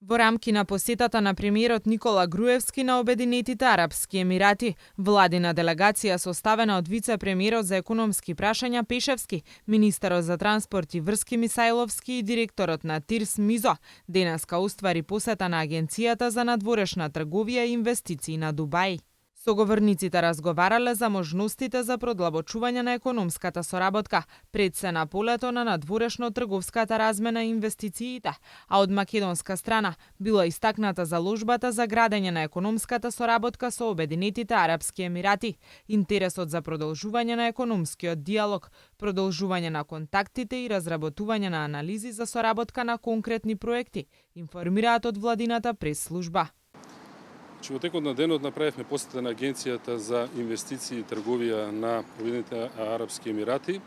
Во рамки на посетата на премиерот Никола Груевски на Обединетите Арапски Емирати, владина делегација составена од вице-премиерот за економски прашања Пешевски, министерот за транспорт и врски Мисајловски и директорот на ТИРС Мизо, денеска уствари посета на Агенцијата за надворешна трговија и инвестиции на Дубај. Соговорниците разговарале за можностите за продлабочување на економската соработка, пред се на полето на надворешно-трговската размена и инвестициите, а од македонска страна било истакната заложбата за градење на економската соработка со Обединетите Арапски Емирати, интересот за продолжување на економскиот диалог, продолжување на контактите и разработување на анализи за соработка на конкретни проекти, информираат од владината прес-служба. Во текот на денот направивме посета на Агенцијата за инвестиции и трговија на Обединетите Арапски Емирати,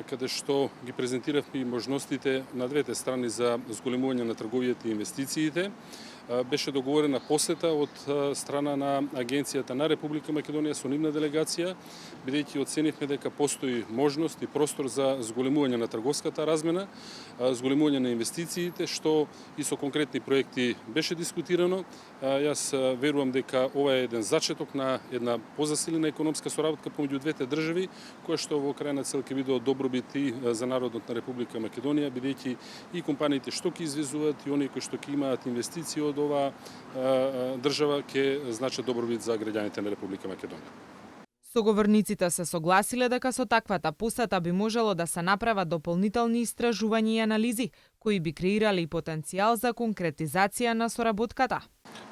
каде што ги презентиравме можностите на двете страни за зголемување на трговијата и инвестициите. Беше договорена посета од страна на Агенцијата на Република Македонија со нивна делегација, бидејќи оценивме дека постои можност и простор за зголемување на трговската размена, зголемување на инвестициите, што и со конкретни проекти беше дискутирано. Јас верувам дека ова е еден зачеток на една позасилена економска соработка помеѓу двете држави, која што во крајна цел ќе биде од добробит и за народот на Република Македонија, бидејќи и компаниите што ќе извезуваат и оние кои што ќе имаат инвестиции од оваа држава ќе значат добробит за граѓаните на Република Македонија. Соговорниците се согласиле дека со таквата посета би можело да се направат дополнителни истражувања и анализи, кои би креирали потенцијал за конкретизација на соработката.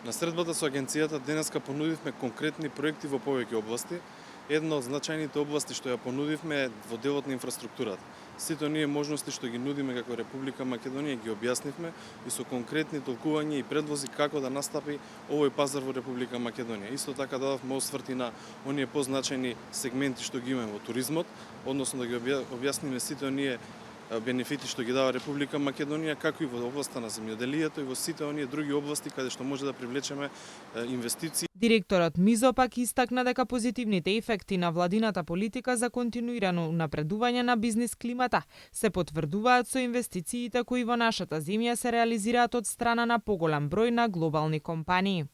На средбата со агенцијата денеска понудивме конкретни проекти во повеќе области. Една од значајните области што ја понудивме е во делот на инфраструктурата. Сите оние можности што ги нудиме како Република Македонија ги објаснивме и со конкретни толкувања и предлози како да настапи овој пазар во Република Македонија. Исто така дадовме осврти на оние позначајни сегменти што ги имаме во туризмот, односно да ги објасниме сите оние бенефити што ги дава Република Македонија, како и во областа на земјоделието и во сите оние други области каде што може да привлечеме инвестиции. Директорот Мизо пак истакна дека позитивните ефекти на владината политика за континуирано напредување на бизнис климата се потврдуваат со инвестициите кои во нашата земја се реализираат од страна на поголем број на глобални компании.